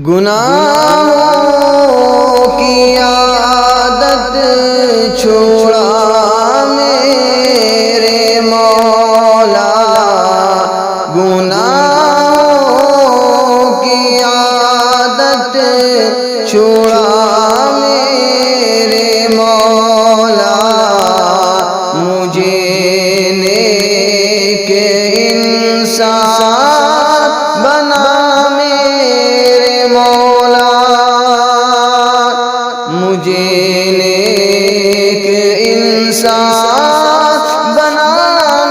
گناہوں کی عادت چھوڑا میرے مولا، گناہوں کی عادت چھوڑا میرے مولا، مجھے نیک انسان بنا میرے مولا، مجھے نیک انسان بنا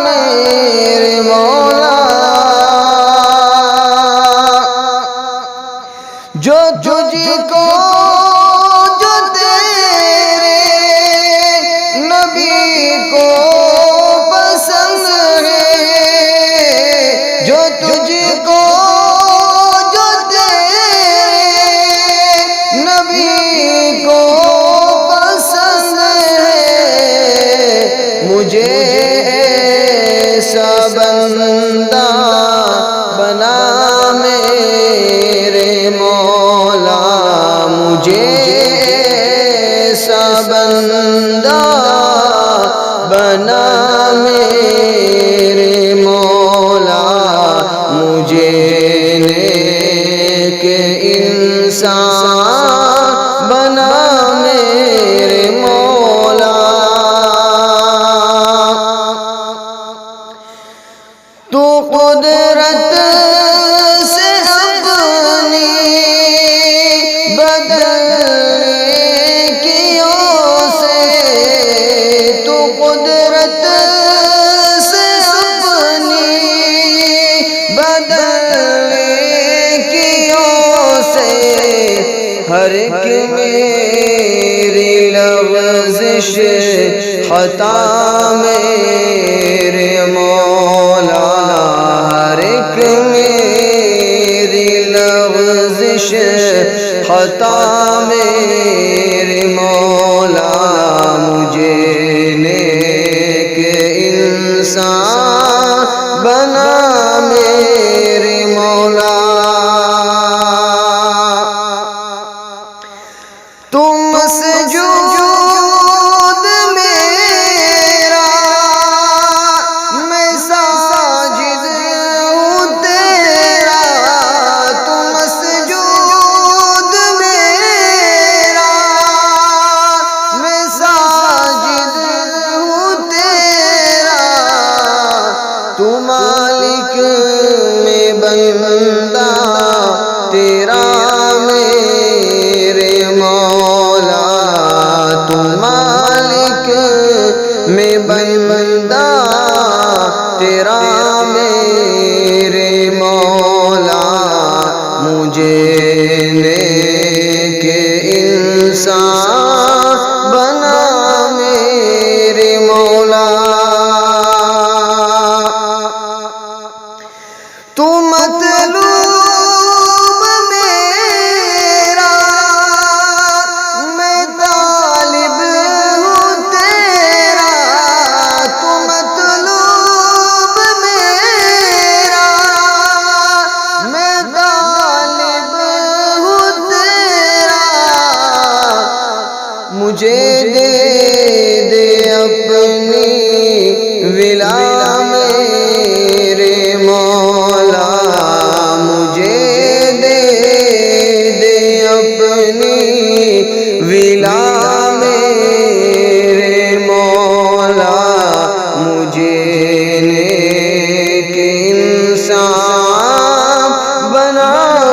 میرے مولا، جو تجھ کو جو تیرے نبی کو پسند ہے، جو تجھ کو جو تیرے نبی کو پسند ہے، مجھے ایسا بندہ بنا میرے مولا، مجھے ایسا بندہ بنا میرے مولا، مجھے نیک انسان بنا میرے مولا، تو قدرت سے اپنی بدلنے کی سے، تو قدرت سے اپنی بدلنے کی سے، ہر ایک میری لغزش خطا میرے مولا، ہر ایک میری لغزش خطا میرے مولا، مجھے نیک انسان بنا میرے مولا، تم سجود میرا میں ساجد ہوں تیرا، تم سجود میرا میں ساجد ہوں تیرا، تو مالک میں بندہ تیرا میرے مولا، تو مالک میں بندہ تیرا میرے مولا، مجھے نیک انسان بنا میرے مولا، تو مطلوب میرا میں طالب ہوں تیرا، تو مطلوب میرا میں طالب ہوں تیرا، مجھے دے دے اپنی ولا میرے مولا، مجھے دے دے اپنی ولا میرے مولا، مجھے نیک انسان بنا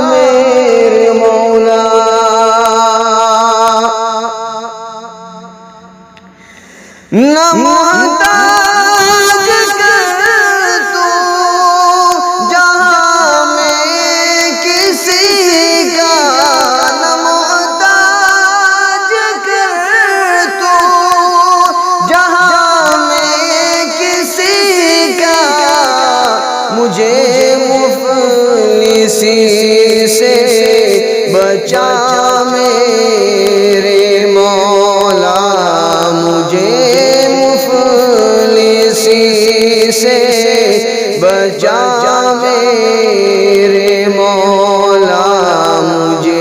میرے مولا، نہ محتاج کر تو جہاں میں کسی کا، نہ محتاج کر تو جہاں میں کسی کا، مجھے مفلسی سے بچا میرے مولا، مجھے مفلسی سے بچا میرے مولا، مجھے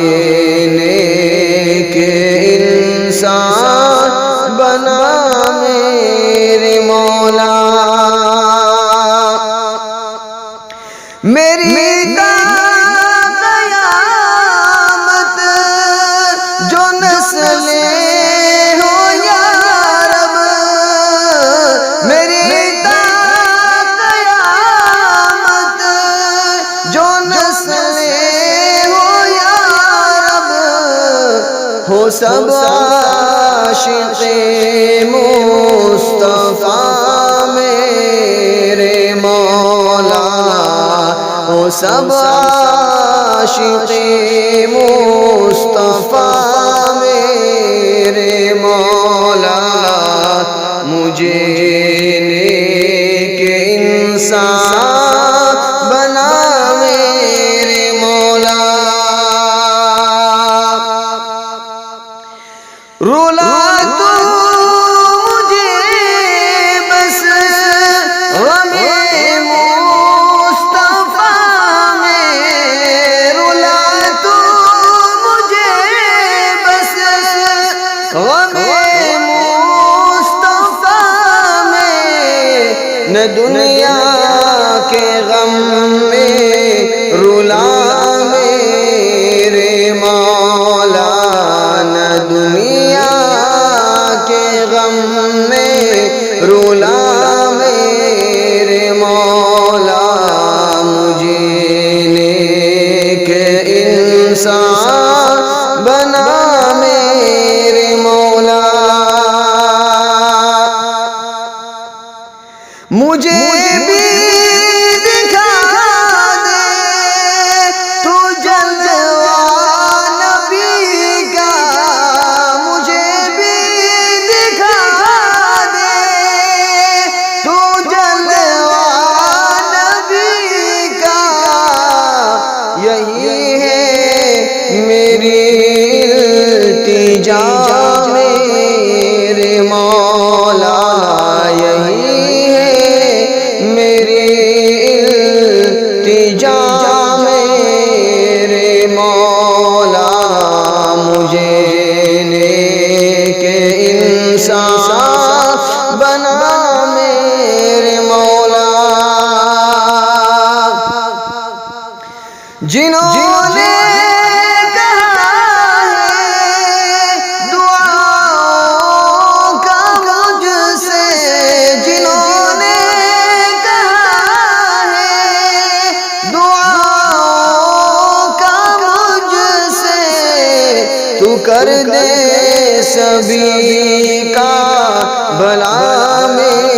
وہ سب عاشق مصطفیٰ میرے مولا، وہ سب عاشق مصطفیٰ میرے مولا، مجھے نیک انسان بنا میرے مولا۔ رولا تو مجھے بس غم مصطفیٰ میں، رولا تو مجھے بس غم مصطفیٰ میں، نہ دنیا کے غم میں رولا میرے مولا، نہ دنیا کے غم میں رولا میرے مولا، مجھے نیک انسان بنا میرے مولا۔ مجھے بھی دکھا دے تو جلوہ نبی کا، مجھے بھی دکھا دے تو جلوہ نبی کا، یہی ہے میری التجا میرے مولا، یہی التجا میرے مولا، مجھے نیک انسان بنا میرے مولا۔ جنہوں نے تو کر دے سبھی کا بھلا میں